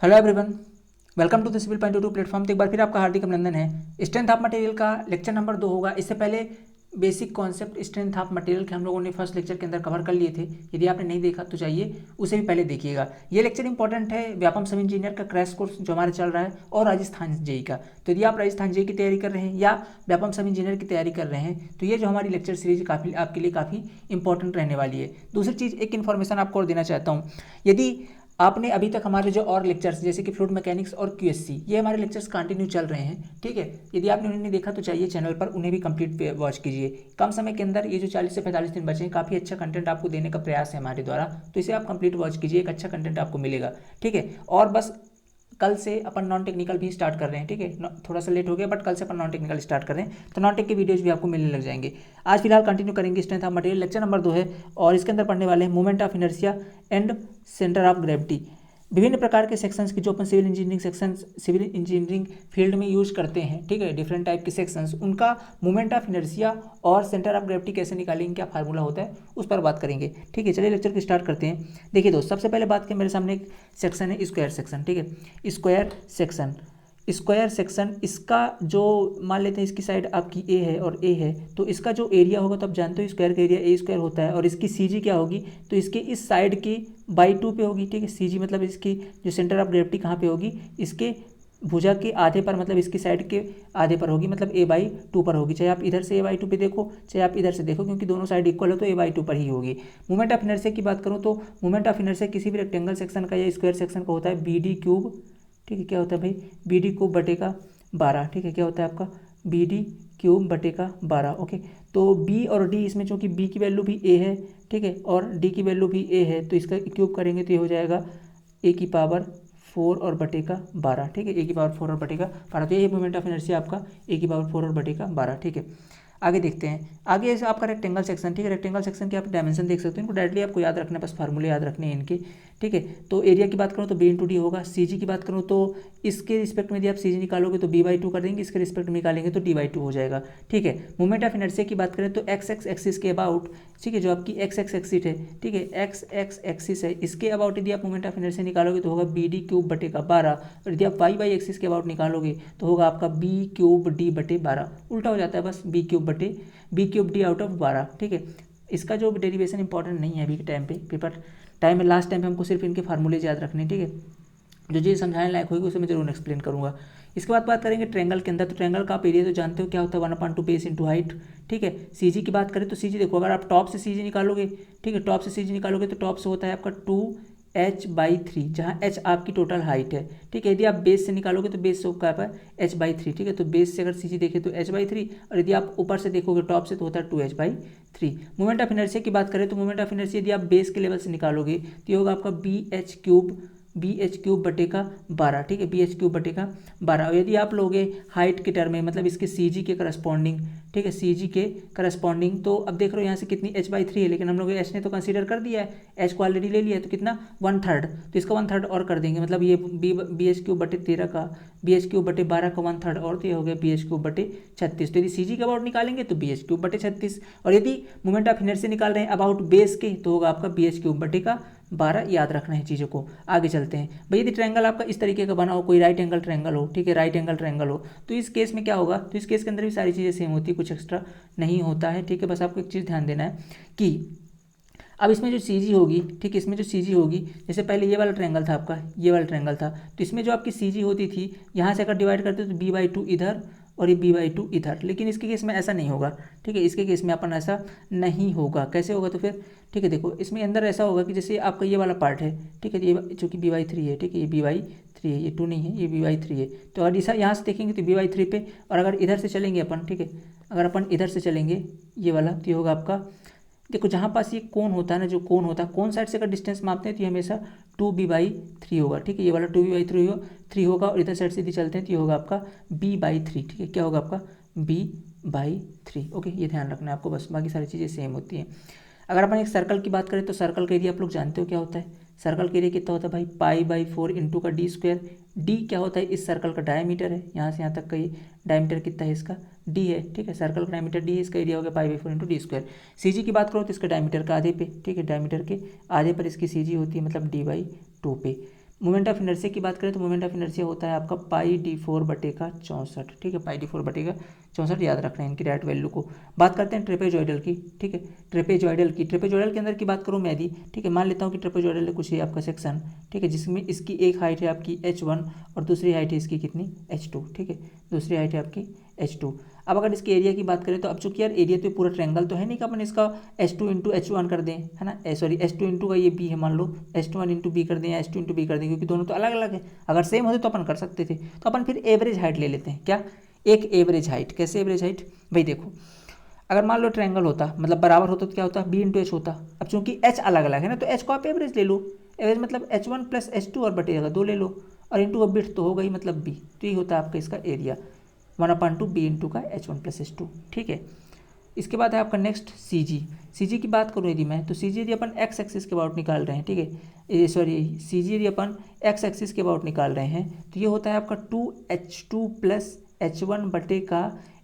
Hello everyone, welcome to the civil point to platform. तो एक बार फिर आपका हार्दिक अभिनंदन है। स्ट्रेंथ ऑफ मटेरियल का लेक्चर नंबर 2 होगा। इससे पहले basic concept strength of material के हम लोगों ने फर्स्ट लेक्चर के अंदर कवर कर लिए थे। यदि आपने नहीं देखा तो चाहिए उसे भी पहले देखिएगा। ये लेक्चर इंपॉर्टेंट है व्यापम सब इंजीनियर का क्रैश कोर्स जो हमारा चल रहा है और राजस्थान जेई का। तो यदि आप राजस्थान जेई की तैयारी कर रहे हैं या व्यापम सब इंजीनियर की तैयारी कर रहे हैं तो ये जो हमारी लेक्चर सीरीज काफ़ी आपके लिए काफ़ी इंपॉर्टेंट रहने वाली है। दूसरी चीज़, एक इन्फॉर्मेशन आपको और देना चाहता हूँ। यदि आपने अभी तक हमारे जो और लेक्चर्स जैसे कि फ्लूइड मैकेनिक्स और क्यूएससी, ये हमारे लेक्चर्स कंटिन्यू चल रहे हैं, ठीक है। यदि आपने उन्हें नहीं देखा तो चाहिए चैनल पर उन्हें भी कंप्लीट वॉच कीजिए। कम समय के अंदर ये जो 40 से 45 दिन बचे हैं, काफ़ी अच्छा कंटेंट आपको देने का प्रयास है हमारे द्वारा, तो इसे आप कंप्लीट वॉच कीजिए, एक अच्छा कंटेंट आपको मिलेगा, ठीक है। और बस कल से अपन नॉन टेक्निकल भी स्टार्ट कर रहे हैं, ठीक है। थोड़ा सा लेट हो गया बट कल से अपन नॉन टेक्निकल स्टार्ट कर रहे हैं, तो नॉन टेक के वीडियोज भी आपको मिलने लग जाएंगे। आज फिलहाल कंटिन्यू करेंगे strength of material, lecture number 2 है और इसके अंदर पढ़ने वाले हैं moment of inertia and centre of gravity. विभिन्न प्रकार के सेक्शंस की जो अपन civil engineering sections civil engineering field में यूज करते हैं, ठीक है, डिफरेंट टाइप के सेक्शंस, उनका मोमेंट ऑफ इनर्शिया और सेंटर ऑफ ग्रेविटी कैसे निकालेंगे, क्या फार्मूला होता है, उस पर बात करेंगे, ठीक है। चलिए लेक्चर को स्टार्ट करते हैं। देखिए दोस्त, सबसे पहले बात करें, मेरे सामने एक सेक्शन है स्क्वायर सेक्शन, ठीक है। स्क्वायर सेक्शन इसका जो मान लेते हैं, इसकी साइड आपकी ए है और ए है, तो इसका जो एरिया होगा तो आप जानते हो स्क्वायर का एरिया ए स्क्वायर होता है, और इसकी सी जी क्या होगी, तो इसके इस साइड की बाई 2 पे होगी, ठीक है। सी जी मतलब इसकी जो सेंटर ऑफ ग्रेविटी कहाँ पे होगी, इसके भुजा के आधे पर, मतलब इसकी साइड के आधे पर होगी, मतलब a/2 पर होगी। चाहे आप इधर से a/2 पे देखो, चाहे आप इधर से देखो, क्योंकि दोनों साइड इक्वल है तो a/2 पर ही होगी। मोमेंट ऑफ इनर्शिया की बात करूँ तो मोमेंट ऑफ इनर्शिया किसी भी रेक्टेंगल सेक्शन का या स्क्वायर सेक्शन का होता है BD3, ठीक है। क्या होता है भाई, BD3/12, ठीक है। क्या होता है आपका BD3/12, ओके। तो B और D, इसमें चूंकि B की वैल्यू भी A है, ठीक है, और D की वैल्यू भी A है, तो इसका क्यूब करेंगे तो ये हो जाएगा A⁴ और बटे का 12, ठीक है। A⁴ और बटे का 12, तो ये मोमेंट ऑफ इनर्शिया आपका A⁴ और बटे का 12, ठीक है। आगे देखते हैं, आगे ऐसे आपका रेक्टेंगल सेक्शन, ठीक है। रेक्टेंगल सेक्शन के आप डायमेंशन देख सकते हो, इनको डायरेक्टली आपको याद रखना है, बस फार्मूले याद रखने हैं इनके, ठीक है। तो एरिया की बात करूँ तो B × D होगा। CG की बात करूँ तो इसके रिस्पेक्ट में यदि आप CG निकालोगे तो B/2 कर देंगे, इसके रिस्पेक्ट में निकालेंगे तो D/2 हो जाएगा, ठीक है। मोमेंट ऑफ इनर्शिया की बात करें तो एक्स एक्सिस के अबाउट, ठीक है, जो आपकी एक्स एक्सिस है, ठीक है, एक्स एक्सिस है, इसके अबाउट यदि आप मोमेंट ऑफ इनर्शिया निकालोगे तो होगा BD3/12, और यदि आप y एक्सिस के अबाउट निकालोगे तो होगा आपका B3D/12, उल्टा हो जाता है बस, B3D आउट ऑफ 12, ठीक है। इसका जो डेरिवेशन इंपॉर्टेंट नहीं है अभी के टाइम पे, पेपर टाइम में लास्ट टाइम पे हमको सिर्फ इनके फार्मूले याद रखने, ठीक है। जो चीज़ समझाने लायक होगी उसे मैं जरूर एक्सप्लेन करूँगा। इसके बाद बात करेंगे ट्रेंगल के अंदर, तो ट्रेंगल का आप एरिया तो जानते हो क्या होता है, 1/2 बेस इंटू हाइट, ठीक है। सीजी की बात करें तो सीजी देखो, अगर आप टॉप से सीजी निकालोगे, ठीक है, टॉप से सीजी निकालोगे तो टॉप से होता है आपका 2h/3, जहाँ h आपकी टोटल हाइट है, ठीक है। यदि आप बेस से निकालोगे तो बेस से होगा आपका h/3, ठीक है। तो बेस से अगर सीजी देखें तो h/3, और यदि आप ऊपर से देखोगे टॉप से तो होता है 2h/3। मोमेंट ऑफ इनर्शिया की बात करें तो मोमेंट ऑफ इनर्शिया यदि आप बेस के लेवल से निकालोगे तो ये होगा आपका BH3/12, ठीक है, BH3/12। और यदि आप लोगे हाइट के टर्म में, मतलब इसके CG के करस्पॉन्डिंग, ठीक है, CG के करस्पॉन्डिंग, तो अब देख रहे हो यहाँ से कितनी h/3 है, लेकिन हम लोग H ने तो कंसीडर कर दिया है, H को ऑलरेडी ले लिया है, तो कितना 1/3, तो इसका 1/3 और कर देंगे, मतलब ये BH3/13 का, BH3/12 का 1/3 और, तो ये हो गया BH3/36। तो यदि CG का अबाउट निकालेंगे तो BH3/36, और यदि मोमेंट ऑफ इनर्शिया निकाल रहे हैं अबाउट बेस के तो होगा आपका BH3/12, याद रखना है चीज़ों को। आगे चलते हैं भाई, यदि ट्रायंगल आपका इस तरीके का बना हो, कोई राइट एंगल ट्रायंगल हो, ठीक है, राइट एंगल ट्रायंगल हो, तो इस केस में क्या होगा, तो इस केस के अंदर भी सारी चीज़ें सेम होती है, कुछ एक्स्ट्रा नहीं होता है, ठीक है। बस आपको एक चीज़ ध्यान देना है कि अब इसमें जो CG होगी, ठीक है, इसमें जो CG होगी, जैसे पहले ये वाला ट्रायंगल था आपका, ये वाला ट्रायंगल था, तो इसमें जो आपकी CG होती थी, यहाँ से अगर डिवाइड करते तो B/2 इधर और ये B/2 इधर, लेकिन इसके केस में ऐसा नहीं होगा, ठीक है। इसके केस में अपन ऐसा नहीं होगा, कैसे होगा तो फिर, ठीक है, देखो इसमें अंदर ऐसा होगा कि जैसे आपका ये वाला पार्ट है, ठीक है, ये चूँकि B/3 है, ठीक है, ये B/3 है, ये 2 नहीं है, ये B/3 है, तो अगर ऐसा यहाँ से देखेंगे तो B/3 पे, और अगर इधर से चलेंगे अपन, ठीक है, अगर अपन इधर से चलेंगे ये वाला, तो ये होगा आपका, देखो जहाँ पास ये कोण होता है ना, जो कोण होता है, कोण साइड से अगर डिस्टेंस मापते हैं तो ये हमेशा 2B/3 होगा, ठीक है, ये वाला 2B/3 होगा, और इधर साइड से यदि चलते हैं तो ये होगा आपका B/3, ठीक है। क्या होगा आपका B/3, ओके, ये ध्यान रखना है आपको, बस बाकी सारी चीज़ें सेम होती हैं। अगर अपन एक सर्कल की बात करें तो सर्कल का एरिया आप लोग जानते हो क्या होता है, सर्कल का एरिया कितना होता है भाई, π/4 इंटू का D²। D क्या होता है, इस सर्कल का डायमीटर है, यहाँ से यहाँ तक का ये डायमीटर कितना है इसका, D है, ठीक है, सर्कल का डायमीटर D है, इसका एरिया हो गया π/4 इंटू D²। CG की बात करो तो इसका डायमीटर का आधे पे, ठीक है, डायमीटर के आधे पर इसकी CG होती है, मतलब D/2 पे। मोमेंट ऑफ इनर्शिया की बात करें तो मोमेंट ऑफ इनर्शिया होता है आपका πd4/64, ठीक है, πd4/64 याद रखना है इनकी डायरेक्ट वैल्यू को। बात करते हैं ट्रेपेजॉइडल की, ठीक है, ट्रेपेजॉइडल के अंदर की बात करूँ मैं यदि, ठीक है, मान लेता हूँ कि ट्रेपेजॉइडल है कुछ ये आपका सेक्शन, ठीक है, जिसमें इसकी एक हाइट है आपकी h1 और दूसरी हाइट है इसकी कितनी h2, ठीक है, दूसरी हाइट है आपकी h2। अब अगर इसके एरिया की बात करें तो अब चूंकि यार एरिया तो पूरा ट्रायंगल तो है नहीं कि अपन इसका h2 इंटू h1 कर दें, है ना, सॉरी h2 इंटू का ये b है, मान लो h1 इंटू बी कर दें या h2 इंटू बी कर दें, क्योंकि दोनों तो अलग अलग है। अगर सेम होते तो अपन कर सकते थे, तो अपन फिर एवरेज हाइट ले लेते हैं। क्या, एक एवरेज हाइट। कैसे एवरेज हाइट भाई, देखो अगर मान लो ट्रायंगल होता मतलब बराबर होता तो क्या होता, b इंटू एच होता। अब चूंकि h अलग अलग है ना, तो h को आप एवरेज ले लो, एवरेज मतलब h1 प्लस h2 और बटेगा 2 ले लो, और इंटू का बिट तो होगा ही मतलब b, तो ये होता है आपका इसका एरिया 1/2 b इंटू का h1 प्लस h2, ठीक है। इसके बाद है आपका नेक्स्ट सी जी की बात करूँ यदि मैं, तो सी जी यदि अपन एक्स एक्सिस के अबाउट निकाल रहे हैं, ठीक है, सॉरी सी जी यदि अपन एक्स एक्सिस के अबाउट निकाल रहे हैं, तो ये होता है आपका 2h2 प्लस h1 बटे का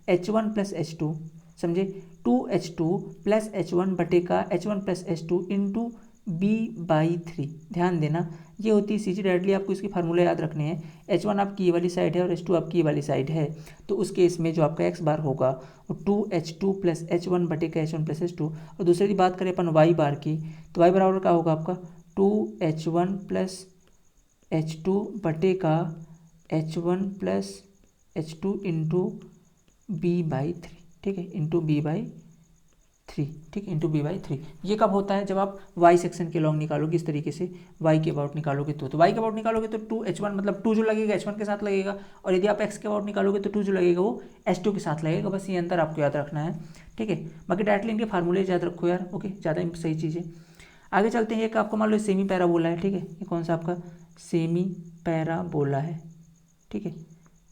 h1 प्लस h2, समझे, 2h2 प्लस h1 बटे का h1 plus h2 into b/3। ध्यान देना, ये होती है सी जी। डायरेक्टली आपको इसकी फार्मूला याद रखने हैं, h1 आपकी ये वाली साइड है और h2 आपकी ये वाली साइड है, तो उस केस में जो आपका x बार होगा वो 2h2 प्लस h1 बटे का h1 प्लस h2। और दूसरे की बात करें अपन y बार की, तो y बराबर क्या होगा आपका 2h1 प्लस h2 बटे का h1 plus h2 into b/3, ठीक है, इंटू b/3, ठीक, इंटू b/3। ये कब होता है, जब आप y सेक्शन के लॉन्ग निकालोगे इस तरीके से, y के अबाउट निकालोगे तो y के अबाउट निकालोगे तो 2h1 मतलब 2 जो लगेगा h1 के साथ लगेगा, और यदि आप x के अबाउट निकालोगे तो 2 जो लगेगा वो h2 के साथ लगेगा। बस ये अंतर आपको याद रखना है, ठीक है। बाकी डायरेक्टली इनके फार्मूले याद रखो यार, ओके, ज़्यादा सही चीज़ है। आगे चलते हैं, एक आपको मान लो सेमी पैराबोला है, ठीक है, ये कौन सा आपका सेमी पैराबोला है, ठीक है,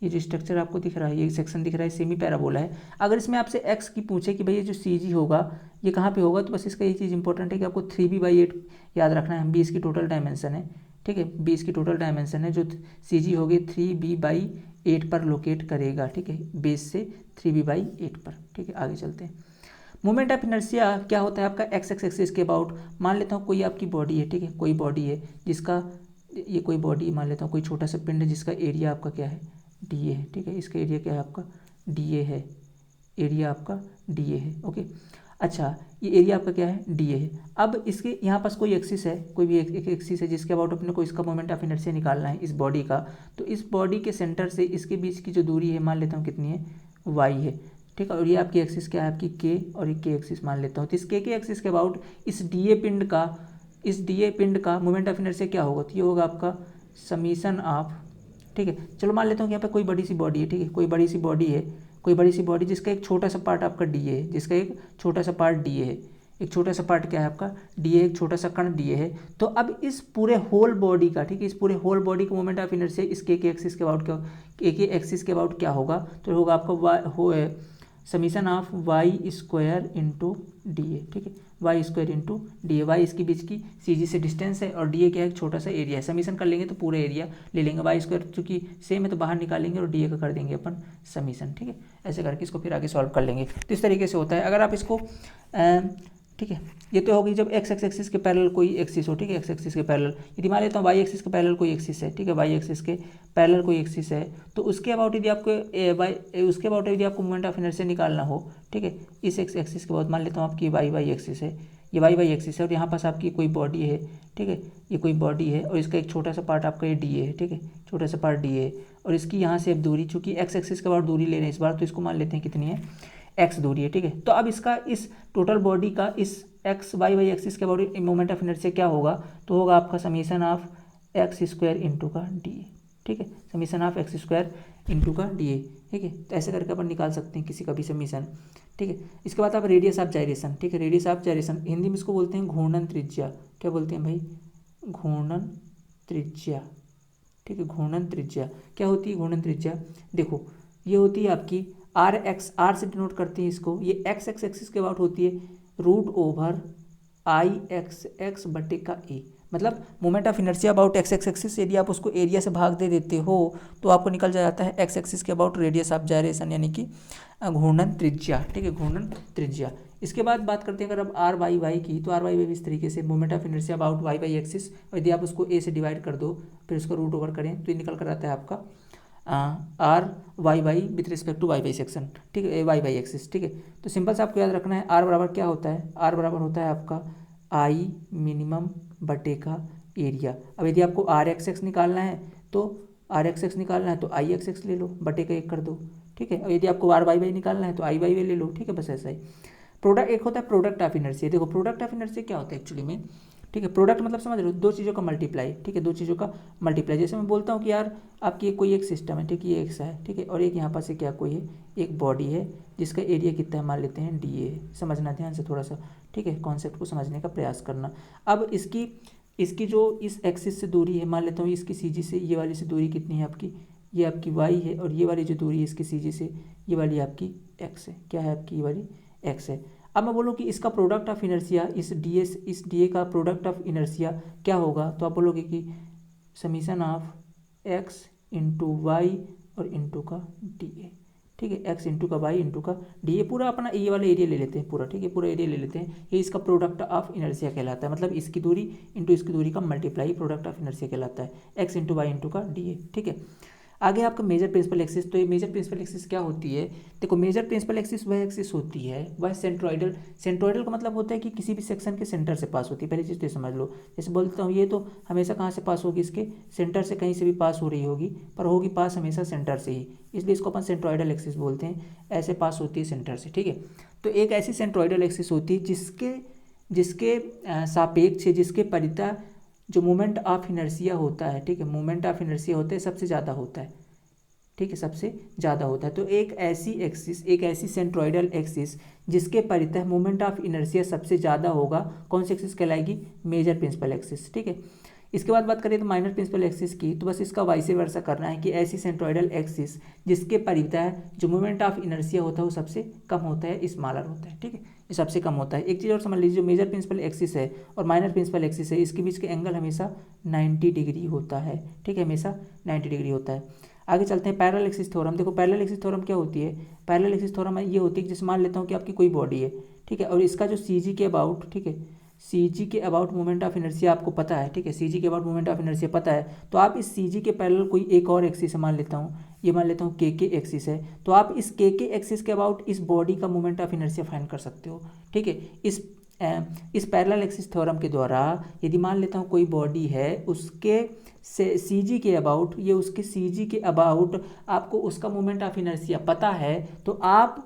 ये जो स्ट्रक्चर आपको दिख रहा है, ये सेक्शन दिख रहा है, सेमी पैराबोला है। अगर इसमें आपसे x की पूछे कि भाई ये जो सी जी होगा ये कहाँ पे होगा, तो बस इसका ये चीज़ इंपॉर्टेंट है कि आपको 3b/8 याद रखना है। b इसकी टोटल डायमेंशन है, ठीक है, b इसकी टोटल डायमेंशन है, जो सी जी होगी 3b/8 पर लोकेट करेगा, ठीक है, बेस से 3b/8 पर, ठीक है। आगे चलते हैं, मोमेंट ऑफ इनर्शिया क्या होता है आपका एक्स एक्सिस के अबाउट। मान लेता हूँ कोई आपकी बॉडी है, ठीक है, कोई बॉडी है जिसका, ये कोई बॉडी मान लेता हूँ, कोई छोटा सा पिंड है जिसका एरिया आपका क्या है, डी ए है, ठीक है, इसका एरिया क्या है आपका डी ए है, एरिया आपका डी ए है, ओके। अच्छा, ये एरिया आपका क्या है डी ए है। अब इसके यहाँ पास कोई एक्सिस है, कोई भी एक एक्सिस है जिसके अबाउट अपने को इसका मोमेंट ऑफ इनर्शिया निकालना है इस बॉडी का, तो इस बॉडी के सेंटर से इसके बीच की जो दूरी है मान लेता हूँ कितनी है, वाई है, ठीक है, और ये आपकी एक्सिस क्या है आपकी के, और एक के एक्सिस मान लेता हूँ। तो इस के एक्सिस के अबाउट इस डी ए पिंड का मोमेंट ऑफ इनर्शिया क्या होगा, तो ये होगा आपका समीशन ऑफ, ठीक है। चलो मान लेता हूँ कि यहाँ पे कोई बड़ी सी बॉडी है, ठीक है, कोई बड़ी सी बॉडी जिसका एक छोटा सा पार्ट आपका डी है, जिसका एक छोटा सा पार्ट डी है, एक छोटा सा पार्ट क्या है आपका डी है, एक छोटा सा कण डी है। तो अब इस पूरे होल बॉडी का, ठीक है, इस पूरे होल बॉडी का मोमेंट ऑफ इनर्शिया इस के एक्सिस के अबाउट क्या होगा, तो होगा आपका summation of Y square into D A, ठीक है, Y square into D A. Y इसके बीच की सी जी से डिस्टेंस है और डी ए क्या है, छोटा सा एरिया है। समीशन कर लेंगे तो पूरा एरिया ले लेंगे, वाई स्क्वायर चूंकि सेम है तो बाहर निकालेंगे और डी ए का कर देंगे अपन समीशन, ठीक है। ऐसे करके इसको फिर आगे सॉल्व कर लेंगे। तो इस तरीके से होता है। अगर आप इसको ठीक है, ये तो होगी जब एक्स एक्सिस के पैरेलल कोई एक्सिस हो, ठीक है, एक्स एक्सिस के पैरेलल। यदि मान लेता हूँ वाई एक्सिस के पैरेलल कोई एक्सिस है, ठीक है, वाई एक्सिस के पैरेलल कोई एक्सिस है, तो उसके अबाउट यदि आपको मोमेंट ऑफ इनर्शिया निकालना हो, ठीक है, इस एक्स एक्सिस के बाद मान लेता हूँ आपकी वाई एक्सिस है, ये वाई एक्सिस है, और यहाँ पास आपकी कोई बॉडी है, ठीक है, ये कोई बॉडी है और इसका एक छोटा सा पार्ट आपका ये डी है, ठीक है, छोटा सा पार्ट डी है, और इसकी यहाँ से अब दूरी, चूँकि एक्स एक्सिस के अबाउट दूरी ले रहे हैं इस बार, तो इसको मान लेते हैं कितनी है, एक्स दूरी है, ठीक है। तो अब इसका इस टोटल बॉडी का इस एक्स वाई एक्सिस के बॉडी मोमेंट ऑफ इनर्शिया क्या होगा, तो होगा आपका summation of x square into का डी ए, ठीक है, summation of x square into का डी ए, ठीक है। तो ऐसे करके अपन निकाल सकते हैं किसी का भी समीशन, ठीक है। इसके बाद आप रेडियस ऑफ जाइरेशन, ठीक है, रेडियस ऑफ जाइरेशन हिंदी में इसको बोलते हैं घूर्णन त्रिज्या। क्या बोलते हैं भाई, घूर्णन त्रिज्या, ठीक है, घूर्णन त्रिज्या। क्या होती है घूर्णन त्रिज्या, देखो ये होती है आपकी आर एक्स, आर से डिनोट करते हैं इसको, ये एक्स एक्सिस के अबाउट होती है √आई बटे का ए, मतलब moment of inertia about x axis. यदि आप उसको एरिया से भाग दे देते हो तो आपको निकल जाता है एक्स एक्सिस के अबाउट रेडियस ऑफ जायरेशन, यानी कि घूर्णन त्रिज्या, ठीक है, घूर्णन त्रिज्या। इसके बाद बात करते हैं अगर अब आर वाई वाई की, तो आर वाई वाई इस तरीके से moment of inertia about Y Y axis, और यदि आप उसको ए से डिवाइड कर दो फिर उसको रूट ओवर करें तो ये निकल कर आता है आपका R Y Y with respect to Y Y section, ठीक है, वाई वाई एक्सिस, ठीक है। तो सिंपल से आपको याद रखना है आर बराबर क्या होता है, आर बराबर होता है आपका आई मिनिमम बटे का एरिया। अब यदि आपको आर एक्स एक्स निकालना है तो आर एक्स एक्स निकालना है तो आई एक्स एक्स ले लो, बटे का 1 कर दो, ठीक है। और यदि आपको आर वाई वाई निकालना है तो आई वाई वाई ले लो, ठीक है, बस ऐसा ही। प्रोडक्ट एक होता है प्रोडक्ट ऑफ इनर्शिया। देखो प्रोडक्ट ऑफ इनर्शिया क्या होता है एक्चुअली में, ठीक है, प्रोडक्ट मतलब समझ रहे हो, दो चीज़ों का मल्टीप्लाई, ठीक है, दो चीज़ों का मल्टीप्लाई। जैसे मैं बोलता हूँ कि यार आपकी कोई एक सिस्टम है, ठीक है, ये एक्स है, ठीक है, और एक यहाँ पर से क्या कोई है, एक बॉडी है जिसका एरिया कितना है, मान लेते हैं डी ए। समझना ध्यान से थोड़ा सा, ठीक है, कॉन्सेप्ट को समझने का प्रयास करना। अब इसकी जो इस एक्सिस से दूरी है, मान लेता हूँ इसकी सी जी से ये वाली से दूरी कितनी है आपकी, ये आपकी वाई है, और ये वाली जो दूरी है इसकी सी जी से ये वाली आपकी एक्स है। क्या है आपकी, ये वाली एक्स है। अब मैं बोलूँ कि इसका प्रोडक्ट ऑफ इनर्शिया, इस डी ए का प्रोडक्ट ऑफ इनर्शिया क्या होगा, तो आप बोलोगे कि summation of X into Y और इंटू का डी ए, ठीक है, एक्स इंटू का वाई इंटू का डी ए। पूरा अपना ये वाला एरिया ले लेते हैं पूरा, ठीक है, पूरा एरिया ले लेते हैं। ये इसका प्रोडक्ट ऑफ इनर्शिया कहलाता है, मतलब इसकी दूरी इंटू इसकी दूरी का मल्टीप्लाई प्रोडक्ट ऑफ इनर्शिया कहलाता है, एक्स इंटू वाई इंटू का डी ए, ठीक है। आगे आपका मेजर प्रिंसिपल एक्सिस। तो ये मेजर प्रिंसिपल एक्सिस क्या होती है, देखो मेजर प्रिंसिपल एक्सिस वह एक्सिस होती है, वह सेंट्रोइडल। सेंट्रोइडल का मतलब होता है कि किसी भी सेक्शन के सेंटर से पास होती है। पहली चीज़ तो समझ लो, जैसे बोलता हूँ ये तो हमेशा कहाँ से पास होगी, इसके सेंटर से कहीं से भी पास हो रही होगी, पर होगी पास हमेशा सेंटर से ही, इसलिए इसको अपन सेंट्रोइडल एक्सिस बोलते हैं। ऐसे पास होती है सेंटर से, ठीक है। तो एक ऐसी सेंट्रोइडल एक्सिस होती है जिसके सापेक्ष, जिसके परितः जो मोमेंट ऑफ इनर्शिया होता है, ठीक है, मोमेंट ऑफ इनर्शिया होता है सबसे ज़्यादा होता है, ठीक है, सबसे ज़्यादा होता है। तो एक ऐसी एक्सिस, एक ऐसी सेंट्रोइडल एक्सिस जिसके परितः मोमेंट ऑफ इनर्शिया सबसे ज़्यादा होगा, कौन सी एक्सिस कहलाएगी, मेजर प्रिंसिपल एक्सिस, ठीक है। इसके बाद बात करें तो माइनर प्रिंसिपल एक्सिस की, तो बस इसका वाइस वर्सा करना है कि ऐसी सेंट्रोइडल एक्सिस जिसके परितः जो मोमेंट ऑफ इनर्शिया होता है वो सबसे कम होता है, स्मॉलर होता है, ठीक है, ये सबसे कम होता है। एक चीज़ और समझ लीजिए, जो मेजर प्रिंसिपल एक्सिस है और माइनर प्रिंसिपल एक्सिस है, इसके बीच के एंगल हमेशा 90 डिग्री होता है, ठीक है, हमेशा 90 डिग्री होता है। आगे चलते हैं पैरेलल एक्सिस थ्योरम। देखो पैरेलल एक्सिस थ्योरम क्या होती है, पैरेलल एक्सिस थ्योरम ये होती है कि जैसे मान लेता हूँ कि आपकी कोई बॉडी है, ठीक है, और इसका जो सी जी के अबाउट, ठीक है, सी जी के अबाउट मोमेंट ऑफ इनर्शिया आपको पता है, ठीक है, सी जी के अबाउट मोमेंट ऑफ इनर्शिया पता है, तो आप इस सी जी के पैरेलल कोई एक और एक्सिस मान लेता हूँ, ये मान लेता हूँ के एक्सिस है, तो आप इस के एक्सिस के अबाउट इस बॉडी का मोमेंट ऑफ इनर्शिया फाइंड कर सकते हो, ठीक है। इस पैरेलल एक्सिस थ्योरम के द्वारा यदि मान लेता हूँ कोई बॉडी है, उसके से सी जी के अबाउट, ये उसके सी जी के अबाउट आपको उसका मोमेंट ऑफ इनर्शिया पता है, तो आप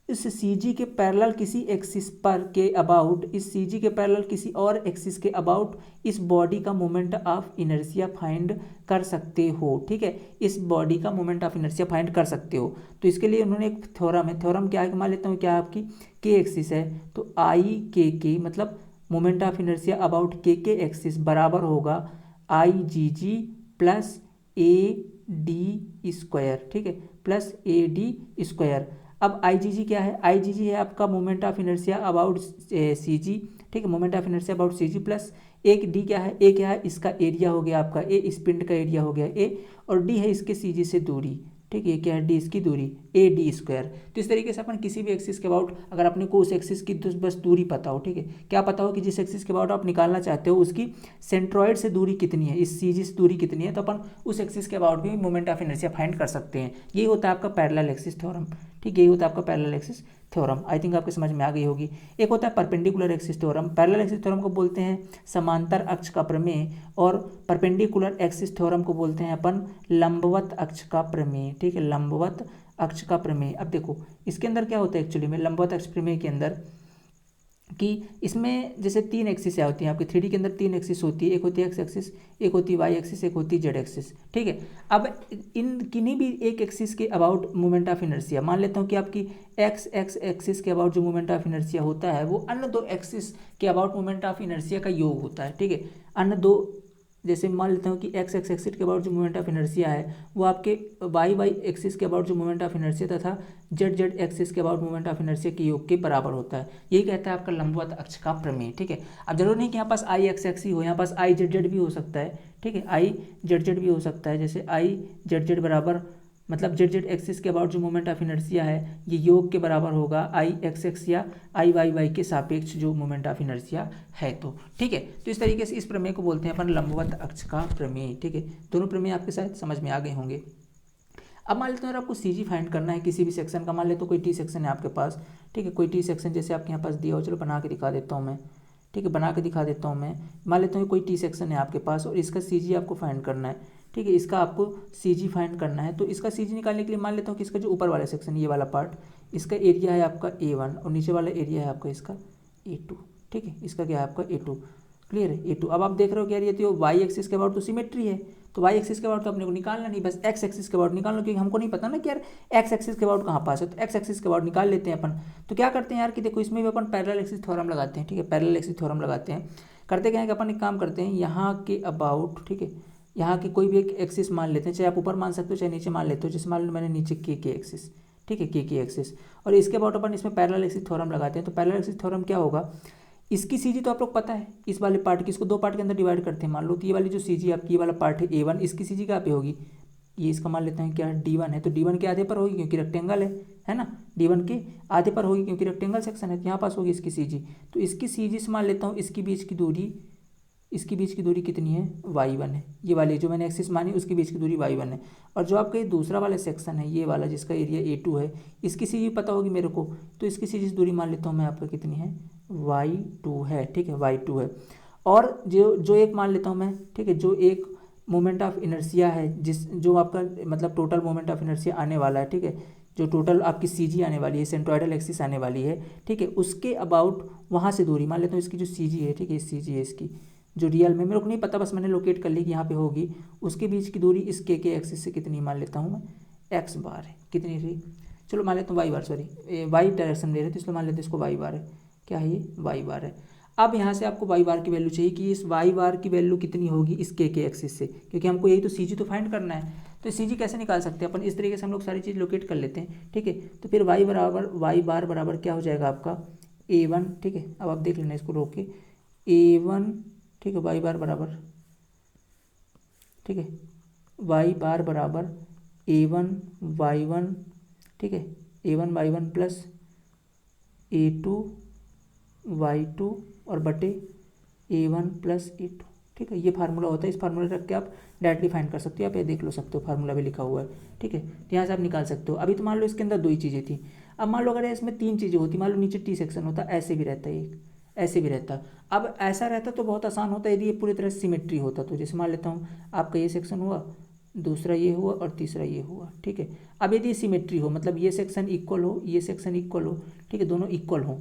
इस सी जी के पैरेलल किसी एक्सिस पर के अबाउट, इस सी जी के पैरेलल किसी और एक्सिस के अबाउट इस बॉडी का मोमेंट ऑफ इनर्शिया फाइंड कर सकते हो, ठीक है, इस बॉडी का मोमेंट ऑफ इनर्शिया फाइंड कर सकते हो। तो इसके लिए उन्होंने एक थ्योरम है, थ्योरम क्या है, मान लेता हूँ क्या आपकी के एक्सिस है, तो आई के मतलब मोमेंट ऑफ इनर्शिया अबाउट के एक्सिस बराबर होगा आई जी जी प्लस ए डी स्क्वायर, ठीक है, प्लस ए डी स्क्वायर। अब आई जी जी क्या है, आई जी जी है आपका moment of inertia about C G, ठीक है, moment of inertia about C G plus एक डी क्या है, ए क्या है, इसका एरिया हो गया आपका, ए इस पिंड का एरिया हो गया ए, और डी है इसके सी जी से दूरी, ठीक है, क्या है डी इसकी दूरी, ए डी स्क्वायर। तो इस तरीके से अपन किसी भी एक्सिस के अबाउट, अगर अपने को उस एक्सिस की तो बस दूरी पता हो, ठीक है, क्या पता हो कि जिस एक्सिस के अबाउट आप निकालना चाहते हो उसकी सेंट्रॉइड से दूरी कितनी है, इस सी जी से दूरी कितनी है, तो अपन उस एक्सिस के अबाउट भी मोमेंट ऑफ इनर्शिया फाइंड कर सकते हैं। यही होता है आपका पैरेलल एक्सिस थ्योरम, ठीक है, यही होता है आपका parallel axis theorem. I think आपके समझ में आ गई होगी। एक होता है perpendicular axis theorem. Parallel axis theorem को बोलते हैं समांतर अक्ष का प्रमेय, और परपेंडिकुलर एक्सिस थ्योरम को बोलते हैं अपन लंबवत अक्ष का प्रमेय, ठीक है, लंबवत अक्ष का प्रमेय। अब देखो इसके अंदर क्या होता है एक्चुअली में लंबवत अक्ष प्रमेय के अंदर, कि इसमें जैसे 3 एक्सिस होती हैं आपकी 3D के अंदर, 3 एक्सिस होती है, एक होती है एक्स एक्सिस, एक होती है वाई एक्सिस, एक होती है जेड एक्सिस, ठीक है। अब इन किन्हीं भी एक एक्सिस के अबाउट मोमेंट ऑफ इनर्शिया, मान लेता हूँ कि आपकी एक्स एक्सिस के अबाउट जो मोमेंट ऑफ इनर्शिया होता है वो अन्य 2 एक्सिस के अबाउट मोमेंट ऑफ इनर्शिया का योग होता है, ठीक है। अन्य 2, जैसे मान लेता हूँ कि एक्स एक्सिस के अबाउट जो मोमेंट ऑफ इनर्शिया है वो आपके वाई एक्सिस के अबाउट जो मोमेंट ऑफ इनर्शिया तथा जेड एक्सिस के अबाउट मोमेंट ऑफ इनर्शिया के योग के बराबर होता है। यही कहता है आपका लंबवत अक्ष का प्रमेय, ठीक है। अब जरूर नहीं कि यहाँ पास आई एक्स ही हो, यहाँ पास आई जेड भी हो सकता है, ठीक है, आई जेड भी हो सकता है, जैसे आई जेड बराबर मतलब जेड जेड एक्सिस के अबाउट जो मोमेंट ऑफ इनर्शिया है ये योग के बराबर होगा आई एक्स एक्स या आई वाई वाई के सापेक्ष जो मोमेंट ऑफ इनर्शिया है। तो ठीक है, तो इस तरीके से इस प्रमेय को बोलते हैं अपन लंबवत अक्ष का प्रमेय। ठीक है, दोनों प्रमेय आपके शायद समझ में आ गए होंगे। अब मान लेते हैं आपको सी जी फाइंड करना है किसी भी सेक्शन का। मान लेते हो कोई टी सेक्शन है आपके पास, ठीक है, कोई टी सेक्शन जैसे आपके यहाँ पास दिया हो, चलो बना के दिखा देता हूँ मैं। ठीक है, बना के दिखा देता हूँ मैं। मान लेता हूँ कोई टी सेक्शन है आपके पास और इसका सी जी आपको फाइंड करना है। ठीक है, इसका आपको सी जी फाइंड करना है। तो इसका सी जी निकालने के लिए मान लेता हूँ कि इसका जो ऊपर वाला सेक्शन ये वाला पार्ट, इसका एरिया है आपका A1 और नीचे वाला एरिया है आपका इसका A2। ठीक है, इसका क्या है आपका A2। क्लियर है, A2। अब आप देख रहे हो कि यार ये तो वाई एक्सिस के अबाउट तो सिमेट्री है, तो वाई एक्सिस के अबाउट तो अपने को निकालना नहीं, बस एक्स एक्सिस के अबाउट निकाल लो, क्योंकि हमको नहीं पता ना कि यार एक्स एक्सिस के अबाउट कहाँ पास है। तो एक्स एक्सिस के अबाउट निकाल लेते हैं अपन। तो क्या करते हैं यार कि देखो इसमें भी अपन पैरेलल एक्सिस थ्योरम लगाते हैं। ठीक है, पैरेलल एक्सिस थ्योरम लगाते हैं। करते क्या है कि अपन एक काम करते हैं, यहाँ के अबाउट, ठीक है, यहाँ की कोई भी एक एक्सिस मान लेते हैं, चाहे आप ऊपर मान सकते हो चाहे नीचे मान लेते हो। जैसे मान लो मैंने नीचे के एक्सिस, ठीक है, के एक्सिस, और इसके अबाउट अपन इसमें पैरेलल एक्सिस थ्योरम लगाते हैं। तो पैरेलल एक्सिस थ्योरम क्या होगा, इसकी सीजी तो आप लोग पता है, इस वाले पार्ट की, इसको दो पार्ट के अंदर डिवाइड करते हैं। मान लो तो ये वाली जो सीजी आपकी, ये वाला पार्ट है A1, इसकी सीजी कहाँ पे होगी, ये इसका मान लेते हैं क्या D1 है, तो D1 के आधे पर होगी क्योंकि रेक्टेंगल है ना, D1 के आधे पर होगी क्योंकि रेक्टेंगल सेक्शन है, तो यहाँ पास होगी इसकी सीजी। तो इसकी सीजी से मान लेता हूँ इसकी बीच की दूरी, इसकी बीच की दूरी कितनी है, y1 है। ये वाली जो मैंने एक्सिस मानी उसके बीच की दूरी y1 है। और जो आपका ये दूसरा वाला सेक्शन है, ये वाला जिसका एरिया A2 है, इसकी सीजी पता होगी मेरे को, तो इसकी सीजी दूरी मान लेता हूँ मैं आपका कितनी है, y2 है। ठीक है, y2 है। और जो एक मान लेता हूँ मैं, ठीक है, जो एक मोमेंट ऑफ इनर्शिया है, जो आपका मतलब टोटल मोमेंट ऑफ इनर्शिया आने वाला है, ठीक है, जो टोटल आपकी सीजी आने वाली है, सेंट्रोइडल एक्सिस आने वाली है, ठीक है, उसके अबाउट वहाँ से दूरी मान लेता हूँ इसकी जो सीजी है, ठीक है, सीजी है इसकी जो रियल में मेरे को नहीं पता, बस मैंने लोकेट कर ली कि यहाँ पे होगी, उसके बीच की दूरी इस के एक्सिस से कितनी मान लेता हूँ मैं, x बार है। कितनी रही, चलो मान लेता हूँ y बार, सॉरी वाई डायरेक्शन ले रहे तो इसलिए मान लेते हैं इसको y बार है। क्या है ये, y बार है। अब यहाँ से आपको y बार की वैल्यू चाहिए कि इस y बार की वैल्यू कितनी होगी इस के एक्सिस से, क्योंकि हमको यही तो CG तो फाइंड करना है। तो CG कैसे निकाल सकते हैं अपन, इस तरीके से हम लोग सारी चीज़ लोकेट कर लेते हैं। ठीक है, तो फिर y बार बराबर क्या हो जाएगा आपका A1। ठीक है, अब आप देख लेना इसको रोक के, A1, ठीक है, y बार बराबर, ठीक है, y बार बराबर A1 y1, ठीक है, A1 y1 plus A2 y2 और बटे A1 प्लस A2। ठीक है, ये फार्मूला होता है, इस फार्मूला रख के आप डायरेक्टली फाइंड कर सकते हो, आप ये देख लो सकते हो, फार्मूला भी लिखा हुआ है। ठीक है, तो यहाँ से आप निकाल सकते हो। अभी तो मान लो इसके अंदर दो ही चीज़ें थी, अब मान लो अगर इसमें तीन चीज़ें होती, मान लो नीचे टी सेक्शन होता, ऐसे भी रहता है एक, ऐसे भी रहता। अब ऐसा रहता तो बहुत आसान होता यदि ये पूरी तरह सिमेट्री होता। तो जैसे मान लेता हूँ आपका ये सेक्शन हुआ, दूसरा ये हुआ और तीसरा ये हुआ। ठीक है, अब यदि सिमेट्री हो, मतलब ये सेक्शन इक्वल हो, ये सेक्शन इक्वल हो, ठीक है, दोनों इक्वल हो,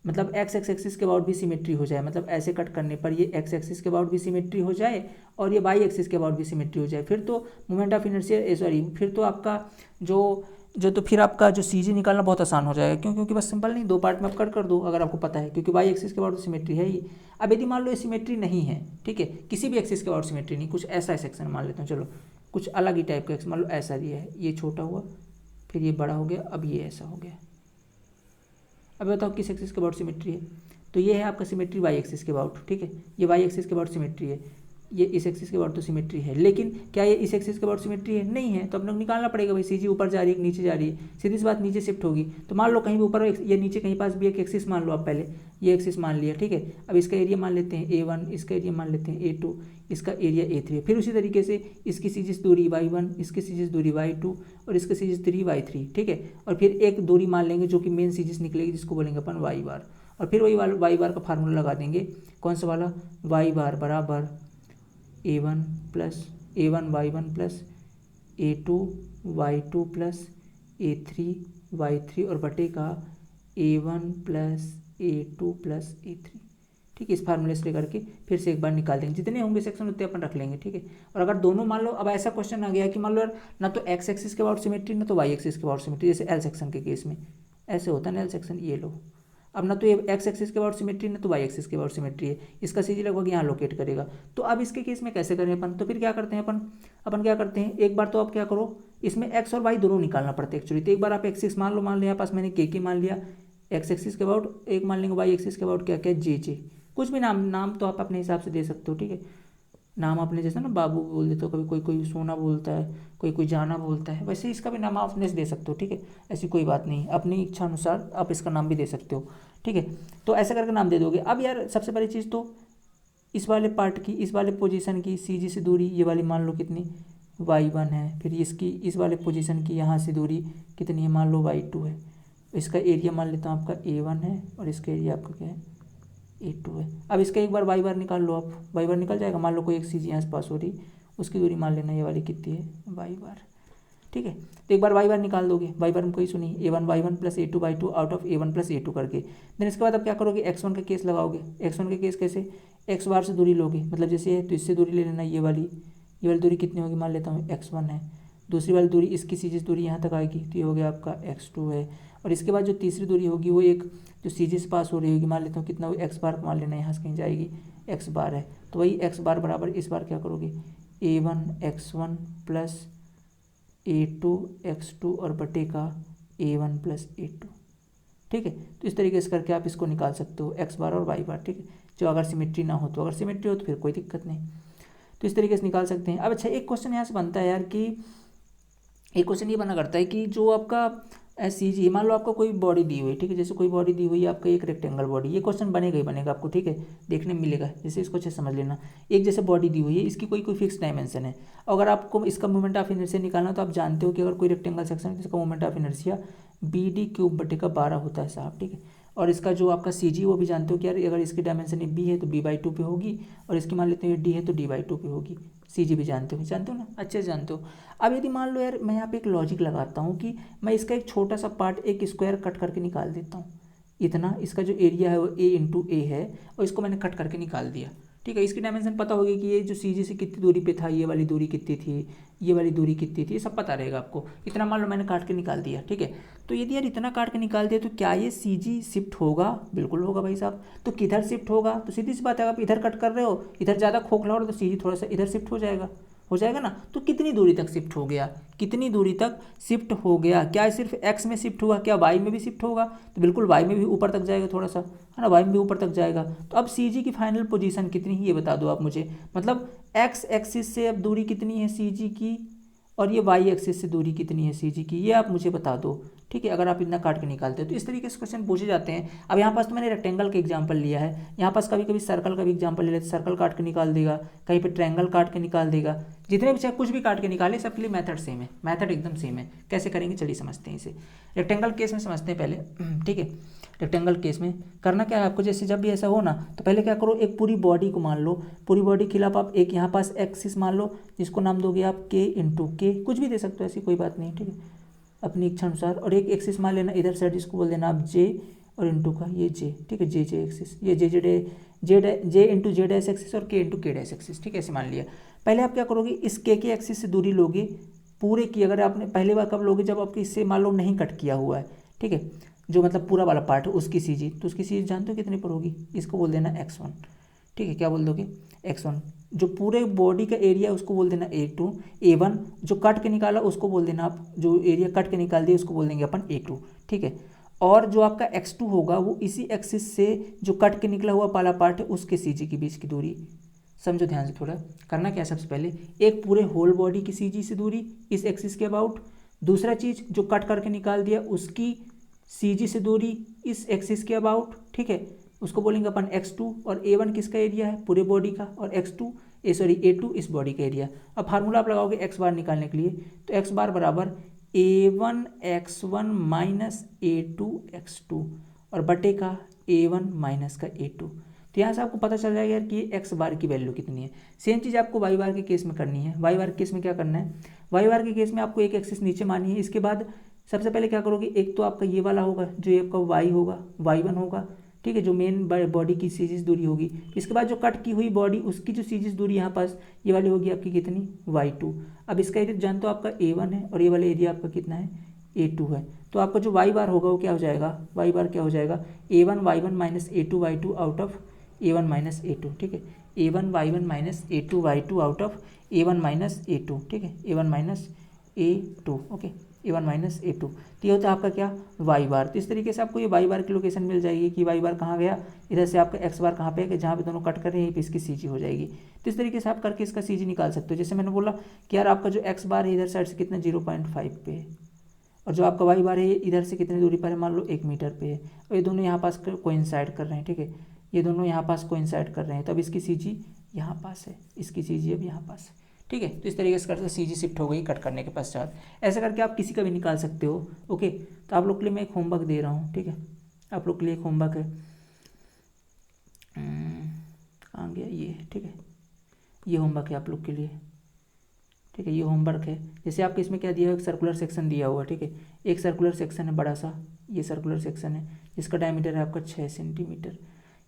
मतलब एक्स एक्सिस के अबाउट भी सिमेट्री हो जाए, मतलब ऐसे कट करने पर ये एक्स एक्सिस के अबाउट भी सिमेट्री हो जाए और ये वाई एक्सिस के अबाउट भी सिमेट्री हो जाए, फिर तो मोमेंट ऑफ इनर्शिया, सॉरी, फिर तो आपका तो फिर आपका जो सीजी निकालना बहुत आसान हो जाएगा। क्यों, क्योंकि बस सिंपल नहीं, दो पार्ट में आप कट कर दो अगर आपको पता है, क्योंकि वाई एक्सिस के अबाउट सिमेट्री है ही। अब यदि मान लो ये सिमेट्री नहीं है, ठीक है, किसी भी एक्सिस के अबाउट सिमेट्री नहीं, कुछ ऐसा सेक्शन मान लेता हूँ, चलो कुछ अलग ही टाइप का मान लो ऐसा दिया है, ये छोटा हुआ फिर ये बड़ा हो गया, अब ये ऐसा हो गया। अब बताओ किस एक्सिस के अबाउट सिमेट्री है, तो ये है आपका सिमेट्री वाई एक्सिस के अबाउट। ठीक है, ये वाई एक्सिस के अबाउट सिमेट्री है, ये इस एक्सिस के अबाउट तो सिमेट्री है, लेकिन क्या ये इस एक्सिस के अबाउट सिमेट्री है, नहीं है। तो अपने को निकालना पड़ेगा भाई, सीजी ऊपर जा रही है नीचे जा रही है, सीधी सी बात नीचे शिफ्ट होगी। तो मान लो कहीं भी ऊपर या नीचे कहीं पास भी एक एक्सिस मान लो आप, पहले ये एक्सिस मान लिया, ठीक है। अब इसका एरिया मान लेते हैं A1, इसका एरिया मान लेते हैं A2, इसका एरिया A3। फिर उसी तरीके से इसकी सीजिस दूरी y1, इसकी सीजिस दूरी y2 और इसकी सीजिस दूरी y3। ठीक है, और फिर एक दूरी मान लेंगे जो कि मेन सीजिस निकलेगी, जिसको बोलेंगे अपन y बार, और फिर वही वाई बार का फार्मूला लगा देंगे, कौन सा वाला, y बार बराबर A1 y1 plus A2 y2 plus A3 y3 और बटे का A1 plus A2 plus A3। ठीक है, इस फार्मूले से लेकर के फिर से एक बार निकाल देंगे, जितने होंगे सेक्शन उतने अपन रख लेंगे। ठीक है, और अगर दोनों मान लो, अब ऐसा क्वेश्चन आ गया कि मान लो ना तो एक्स एक्सिस के अबाउट सिमेट्री ना तो वाई एक्सिस के अबाउट सिमेट्री, जैसे एल सेक्शन के केस में ऐसे होता है ना, एल सेक्शन, ये लो, अब ना तो ये एक्स एक्सिस के अबाउट सिमेट्री ना तो वाई एक्सिस के अबाउट सिमेट्री है, इसका सीजी लगभग यहाँ लोकेट करेगा। तो अब इसके केस में कैसे करें अपन, तो फिर क्या करते हैं अपन क्या करते हैं, एक बार तो आप क्या करो, इसमें एक्स और वाई दोनों निकालना पड़ता है एक्चुअली। तो एक बार आप एक्सिस मान लिया, यहाँ पास मैंने के मान लिया एक्स एक्सिस के अबाउट, एक मान लेंगे वाई एक्सिस के अबाउट क्या क्या जे, कुछ भी नाम तो आप अपने हिसाब से दे सकते हो। ठीक है, नाम आपने जैसे ना बाबू बोल देते हो, कभी कोई कोई सोना बोलता है, कोई कोई जाना बोलता है, वैसे इसका भी नाम आप अपने से दे सकते हो, ठीक है। ऐसी कोई बात नहीं, अपनी इच्छा अनुसार आप इसका नाम भी दे सकते हो, ठीक है। तो ऐसा करके नाम दे दोगे। अब यार सबसे पहली चीज़ तो इस वाले पार्ट की, इस वाले पोजीशन की सी जी से दूरी ये वाली मान लो कितनी y1 है, फिर इसकी इस वाले पोजीशन की यहाँ से दूरी कितनी है, मान लो y2 है। इसका एरिया मान लेता हूँ आपका a1 है और इसका एरिया आपका क्या है a2 है। अब इसका एक बार y बार निकाल लो आप, y बार निकल जाएगा। मान लो कोई एक चीज़ यहाँ से पास हो रही, उसकी दूरी मान लेना ये वाली कितनी है y बार, ठीक है। तो एक बार y बार निकाल दोगे, y बार में कोई सुनी a1 y1 plus a2 y2 out of a1 plus a2 करके। देन इसके बाद अब क्या करोगे, x1 का केस लगाओगे। x1 का केस कैसे, x बार से दूरी लोगे, मतलब जैसे है तो इससे दूरी ले लेना, ये वाली दूरी कितनी होगी, मान लेता हूँ x1 है। दूसरी वाली दूरी इसकी सीधी दूरी यहाँ तक आएगी, तो ये हो गया आपका x2 है। और इसके बाद जो तीसरी दूरी होगी वो एक जो सीधी से पास हो रही होगी, मान लेता हूँ कितना हो x बार, मान लेना यहाँ से कहीं जाएगी x बार है। तो वही x बार बराबर इस बार क्या करोगे a1 x1 plus a2 x2 और बटे का a1 प्लस a2, ठीक है। तो इस तरीके से करके आप इसको निकाल सकते हो x बार और y बार, ठीक है। जो अगर सिमेट्री ना हो तो, अगर सिमेट्री हो तो फिर कोई दिक्कत नहीं, तो इस तरीके से निकाल सकते हैं। अब अच्छा एक क्वेश्चन यहाँ से बनता है यार कि एक क्वेश्चन ये बना करता है कि जो आपका सी जी, मान लो आपका कोई बॉडी दी हुई, ठीक है। जैसे कोई बॉडी दी हुई है आपका एक रेक्टेंगल बॉडी, ये क्वेश्चन बनेगा ही बनेगा आपको, ठीक है, देखने में मिलेगा। जैसे इसको अच्छे समझ लेना, एक जैसे बॉडी दी हुई है, इसकी कोई कोई फिक्स डायमेंशन है। अगर आपको इसका मोमेंट ऑफ इनर्शिया निकालना तो आप जानते हो कि अगर कोई रेक्टेंगल सेक्शन है तो इसका मोमेंट ऑफ इनर्शिया BD³ बटे का 12 होता है साहब, ठीक है। और इसका जो आपका CG वो भी जानते हो कि यार अगर इसकी डायमेंशन B है तो B/2 पे होगी, और इसकी मान लेते हैं D है तो D/2 पे होगी। CG भी जानते हो ना, अच्छे से जानते हो। अब यदि मान लो यार मैं यहाँ पे एक लॉजिक लगाता हूँ कि मैं इसका एक छोटा सा पार्ट एक स्क्वायर कट करके निकाल देता हूँ, इतना इसका जो एरिया है वो A×A है, और इसको मैंने कट करके निकाल दिया, ठीक है। इसकी डायमेंशन पता होगी कि ये जो CG से कितनी दूरी पे था, ये वाली दूरी कितनी थी, ये वाली दूरी कितनी थी, ये सब पता रहेगा आपको। इतना मान लो मैंने काट के निकाल दिया, ठीक है। तो यदि यार इतना काट के निकाल दिया तो क्या ये CG शिफ्ट होगा, बिल्कुल होगा भाई साहब। तो किधर शिफ्ट होगा, तो सीधी सी बात है, आप इधर कट कर रहे हो, इधर ज़्यादा खोखला हो रहा है तो CG थोड़ा सा इधर शिफ्ट हो जाएगा ना। तो कितनी दूरी तक शिफ्ट हो गया, कितनी दूरी तक शिफ्ट हो गया, क्या सिर्फ x में शिफ्ट हुआ, क्या y में भी शिफ्ट होगा, तो बिल्कुल y में भी ऊपर तक जाएगा थोड़ा सा, है ना, y में भी ऊपर तक जाएगा। तो अब CG की फाइनल पोजीशन कितनी है ये बता दो आप मुझे, मतलब x एक्सिस से अब दूरी कितनी है CG की, और ये y एक्सिस से दूरी कितनी है CG की, ये आप मुझे बता दो, ठीक है। अगर आप इतना काट के निकालते हो तो इस तरीके से क्वेश्चन पूछे जाते हैं। अब यहाँ पास तो मैंने रेक्टेंगल का एग्जांपल लिया है, यहाँ पास कभी कभी सर्कल का भी एग्जांपल ले लेते, सर्कल काट के निकाल देगा, कहीं पे ट्रायंगल काट के निकाल देगा, जितने भी चाहे कुछ भी काट के निकाले, सबके लिए मेथड सेम है, मेथड एकदम सेम है। कैसे करेंगे चलिए समझते हैं इसे। रेक्टेंगल केस में समझते हैं पहले, ठीक है। रेक्टेंगल केस में करना क्या है आपको, जैसे जब भी ऐसा हो ना तो पहले क्या करो, एक पूरी बॉडी को मान लो, पूरी बॉडी के खिलाफ आप एक यहाँ पास एक्सिस मान लो, जिसको नाम दोगे आप K×K, कुछ भी दे सकते हो, ऐसी कोई बात नहीं, ठीक है, अपनी इच्छा अनुसार। और एक एक्सिस मान लेना इधर साइड, जिसको बोल देना आप J, और इंटू का ये J, ठीक है, J एक्सिस, ये J into J dash axis और K into K dash axis, ठीक है, ऐसे मान लिया। पहले आप क्या करोगे, इस K के एक्सिस से दूरी लोगे पूरे की, अगर आपने पहले बार कब लोगे, जब आपके इससे मान लो नहीं कट किया हुआ है, ठीक है, जो मतलब पूरा वाला पार्ट है उसकी CG, तो उसकी CG जानते हो कितने पर होगी, इसको बोल देना x1, ठीक है, क्या बोल दोगे x1। जो पूरे बॉडी का एरिया है उसको बोल देना A2, A1 जो कट के निकाला उसको बोल देना आप, जो एरिया कट के निकाल दिया उसको बोल देंगे अपन A2, ठीक है। और जो आपका x2 होगा वो इसी एक्सिस से जो कट के निकला हुआ वाला पार्ट है उसके CG के बीच की दूरी, समझो ध्यान से थोड़ा। करना क्या, सबसे पहले एक पूरे होल बॉडी की CG से दूरी इस एक्सिस के अबाउट, दूसरा चीज़ जो कट करके निकाल दिया उसकी CG से दूरी इस एक्सिस के अबाउट, ठीक है, उसको बोलेंगे अपन x2। और A1 किसका एरिया है, पूरे बॉडी का, और A2 इस बॉडी का एरिया। अब फार्मूला आप लगाओगे x बार निकालने के लिए, तो x बार बराबर A1 x1 minus A2 x2 और बटे का A1 माइनस का A2। तो यहाँ से आपको पता चल जाएगा यार कि ये x बार की वैल्यू कितनी है। सेम चीज़ आपको y बार के केस में करनी है। y बार के केस में क्या करना है, y बार के केस में आपको एक एक्सिस नीचे मानी है, इसके बाद सबसे पहले क्या करोगे, एक तो आपका ये वाला होगा जो ये आपका y होगा, y1 होगा, ठीक है, जो मेन बॉडी की CG दूरी होगी। इसके बाद जो कट की हुई बॉडी उसकी जो CG दूरी यहाँ पास ये वाली होगी आपकी कितनी, y2। अब इसका एरिया जानते हो आपका A1 है और ये वाला एरिया आपका कितना है, A2 है। तो आपका जो y बार होगा वो क्या हो जाएगा, y बार क्या हो जाएगा, A1 y1 minus A2 y2 out of A1 minus A2, ठीक है, A1 y1 minus A2 y2 out of A1 minus A2, ठीक है, A1 minus A2, okay, A1 minus A2। तो ये होता है आपका क्या, वाई बार। तो इस तरीके से आपको ये वाई बार की लोकेशन मिल जाएगी कि वाई बार कहाँ गया, इधर से आपका एक्स बार कहाँ पे है कि जहाँ पे दोनों कट कर रहे हैं यहीं पे इसकी सी जी हो जाएगी। तो इस तरीके से आप करके इसका सी जी निकाल सकते हो। जैसे मैंने बोला कि यार आपका जो एक्स बार है इधर साइड से कितना 0.5 पे है, और जो आपका वाई बार है इधर से कितनी दूरी पर है, मान लो 1 मीटर पे है, और ये दोनों यहाँ पास कोइंसाइड कर रहे हैं, ठीक है, ये दोनों यहाँ पास कोइंसाइड कर रहे हैं। तो अब इसकी सी जी यहाँ पास है, इसकी सी जी अब यहाँ पास है, ठीक है। तो इस तरीके से करके सी जी शिफ्ट हो गई कट करने के पश्चात। ऐसा करके आप किसी का भी निकाल सकते हो, ओके। तो आप लोग के लिए मैं एक होमवर्क दे रहा हूँ, ठीक है, आप लोग के लिए एक होमवर्क है, कहाँ गया ये, ठीक है, ये होमवर्क है आप लोग के लिए, ठीक है, ये होमवर्क है। जैसे आपको इसमें क्या दिया है, एक सर्कुलर सेक्शन दिया हुआ है, ठीक है, एक सर्कुलर सेक्शन है बड़ा सा, ये सर्कुलर सेक्शन है जिसका डायमीटर है आपका 6 सेंटीमीटर।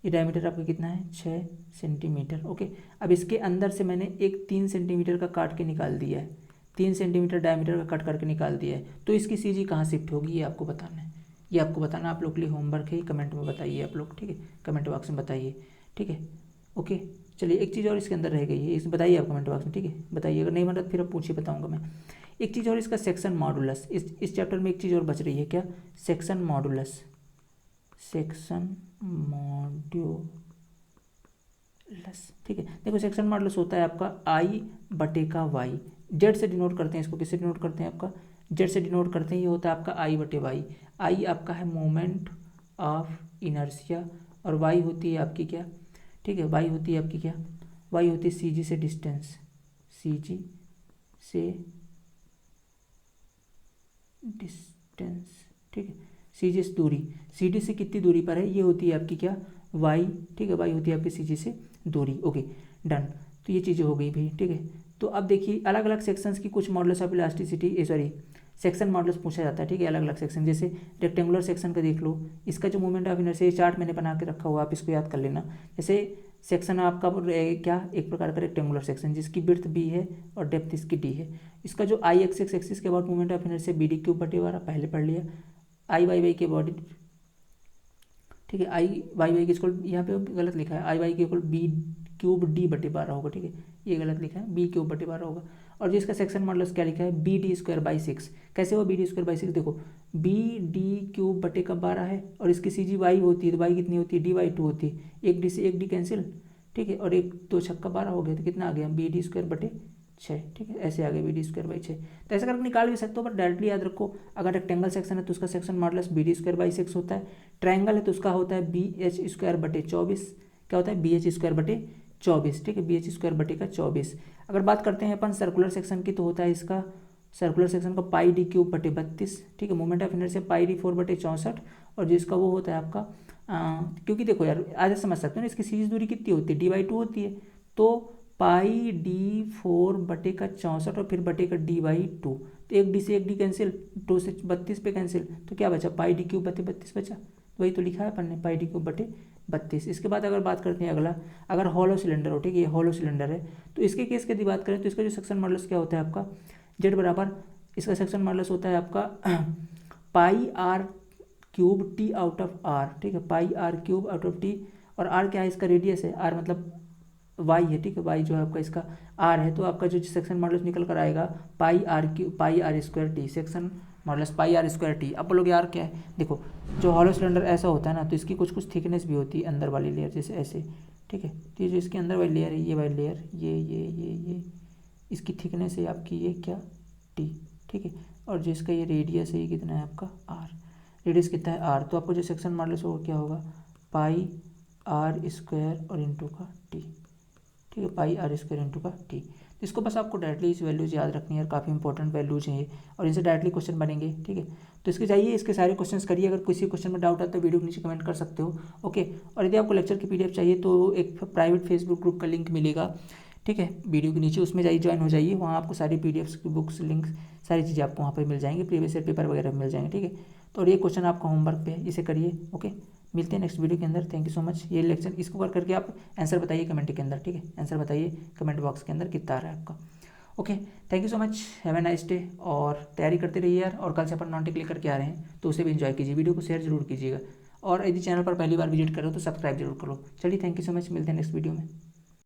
ये डायमीटर आपका कितना है, 6 सेंटीमीटर, ओके। अब इसके अंदर से मैंने एक 3 सेंटीमीटर का काट के निकाल दिया है, 3 सेंटीमीटर डायमीटर का कट करके निकाल दिया है। तो इसकी सी जी कहाँ शिफ्ट होगी ये आपको बताना है, ये आपको बताना आप लोग के लिए होमवर्क है, कमेंट में बताइए आप लोग, ठीक है, कमेंट बॉक्स में बताइए, ठीक है, ओके। चलिए एक चीज़ और इसके अंदर रह गई है, इस बताइए आप कमेंट बॉक्स में, ठीक है, बताइए, अगर नहीं बन रहा फिर अब पूछिए, बताऊंगा मैं। एक चीज़ और, इसका सेक्शन मॉडुलस, इस चैप्टर में एक चीज़ और बच रही है, क्या, सेक्शन मॉडुलस, सेक्शन मॉड्यूलस, ठीक है। देखो सेक्शन मॉडुलस होता है आपका आई बटे का वाई, जेड से डिनोट करते हैं इसको, किससे डिनोट करते हैं, आपका जेड से डिनोट करते हैं। ये होता है आपका आई बटे वाई, आई आपका है मोमेंट ऑफ इनर्शिया, और वाई होती है आपकी क्या, ठीक है, वाई होती है आपकी क्या, वाई होती है सी जी से डिस्टेंस, सी जी से डिस्टेंस, ठीक है, सी जी से दूरी, सी डी से कितनी दूरी पर है, ये होती है आपकी क्या, वाई, ठीक है, वाई होती है आपकी सी जी से दूरी, ओके, डन। तो ये चीज़ें हो गई भी, ठीक है। तो अब देखिए अलग अलग सेक्शंस की कुछ modulus of elasticity, sorry section modulus पूछा जाता है, ठीक है, अलग अलग सेक्शन, जैसे रेक्टेंगुलर सेक्शन का देख लो, इसका जो मोमेंट ऑफ इनर्शिया चार्ट मैंने बना के रखा हुआ, आप इसको याद कर लेना। जैसे सेक्शन आपका क्या, एक प्रकार का रेक्टेंगुलर सेक्शन जिसकी विड्थ बी है और डेप्थ इसकी डी है, इसका जो आई एक्स एक्सिस के about moment of inertia B D cube बटे वाला पहले पढ़ लिया, आई वाई वाई के बॉडी, ठीक है, आई वाई वाई के इक्वल, यहाँ पे गलत लिखा है, आई वाई के इक्वल बी क्यूब डी बटे 12 होगा, ठीक है, ये गलत लिखा है, बी क्यूब बटे 12 होगा। और जिसका सेक्शन मॉडुलस क्या लिखा है, बी डी स्क्वायर बाई 6, कैसे वो बी डी स्क्वायर बाई 6, देखो बी डी क्यूब बटे का 12 है, और इसकी सी जी वाई होती है, तो वाई कितनी होती है, डी वाई 2 होती है, एक डी से एक डी कैंसिल, ठीक है, और एक 2 छक्का 12 हो गया, तो कितना आ गया, बी डी स्क्वायर बटे 6, ठीक है, ऐसे आ गया बी डी स्क्वायर बाई 6। तो ऐसा करके निकाल भी सकते हो, बट डायरेक्टली याद रखो, अगर रेक्टेंगल सेक्शन है तो उसका section modulus B D square by 6 होता है, ट्रायंगल है तो उसका होता है बी एच स्क्वायर बटे 24, क्या होता है, बी एच स्क्वायर बटे 24, ठीक है, बी एच स्क्वायर बटे का 24। अगर बात करते हैं अपन सर्कुलर सेक्शन की, तो होता है इसका सर्कुलर सेक्शन का पाई डी क्यूब बटे 32, ठीक है, moment of inertia pi D 4 बटे 64, और जिसका वो होता है आपका क्योंकि देखो यार आज समझ सकते हो ना, इसकी सीरीज दूरी कितनी होती है, डी बाई 2 होती है, तो पाई डी 4 बटे का 64 और फिर बटे का डी बाई 2, तो एक डी से एक डी कैंसिल, 2 से 32 पे कैंसिल, तो क्या बचा, पाई डी क्यूब बटे 32 बचा, वही तो लिखा है अपन ने, पाई डी क्यूब बटे 32। इसके बाद अगर बात करते हैं अगला, अगर हॉलो सिलेंडर हो, ठीक है, ये हॉलो सिलेंडर है, तो इसके केस की यदि बात करें तो इसका जो सेक्शन मॉडुलस क्या होता है आपका, जेड बराबर, इसका सेक्शन मॉडुलस होता है आपका pi r cube t out of r, ठीक है, pi r cube out of t, और आर क्या है, इसका रेडियस है, आर मतलब वाई है, ठीक है, वाई जो है आपका इसका आर है, तो आपका जो सेक्शन मॉडुलस निकल कर आएगा pi r cube pi r square t, section modulus pi r square t. अब लोग यार क्या है, देखो जो हॉलो सिलेंडर ऐसा होता है ना, तो इसकी कुछ कुछ थिकनेस भी होती है अंदर वाली लेयर, जैसे ऐसे, ठीक है, तो ये जो इसके अंदर वाली लेयर है, ये वाली लेयर, ये इसकी थिकनेस है आपकी ये क्या, टी, ठीक है, और जो इसका ये रेडियस है ये कितना है आपका आर, रेडियस कितना है आर, तो आपको जो सेक्शन मॉडुलस होगा क्या होगा, पाई आर स्क्वायर और इंटू का टी, ठीक है, पाई आर स्क्वायर इंटू का टी। तो इसको बस आपको डायरेक्टली इस वैल्यूज याद रखनी है, काफ़ी इंपॉर्टेंट वैल्यूज हैं ये, और इनसे डायरेक्टली क्वेश्चन बनेंगे, ठीक है। तो इसके जाइए, इसके सारे क्वेश्चंस करिए, अगर किसी क्वेश्चन में डाउट आता है तो वीडियो के नीचे कमेंट कर सकते हो, ओके। और यदि आपको लेक्चर की पीडीएफ चाहिए तो एक प्राइवेट फेसबुक ग्रुप का लिंक मिलेगा, ठीक है, वीडियो के नीचे, उसमें जाइए, ज्वाइन हो जाइए, वहाँ आपको सारी पीडीएफ्स की बुक्स लिंक्स सारी चीज़ें आपको वहाँ पर मिल जाएंगी, प्रीवियस ईयर पेपर वगैरह मिल जाएंगे, ठीक है। तो और ये क्वेश्चन आपका होमवर्क पे है, इसे करिए, ओके। मिलते हैं नेक्स्ट वीडियो के अंदर, थैंक यू सो मच। ये लेक्चर इसको कर करके आप आंसर बताइए कमेंट के अंदर, ठीक है, आंसर बताइए कमेंट बॉक्स के अंदर कितना आ रहा है आपका, okay. Thank you so much, have a nice day, और तैयारी करते रहिए यार, और कल से अपन नॉन टेक लेकर के आ रहे हैं, तो उसे भी एंजॉय कीजिए, वीडियो को शेयर जरूर कीजिएगा, और यदि चैनल पर पहली बार विजिट करो तो सब्सक्राइब जरूर करो। चलिए थैंक यू सो मच, मिलते हैं नेक्स्ट वीडियो में।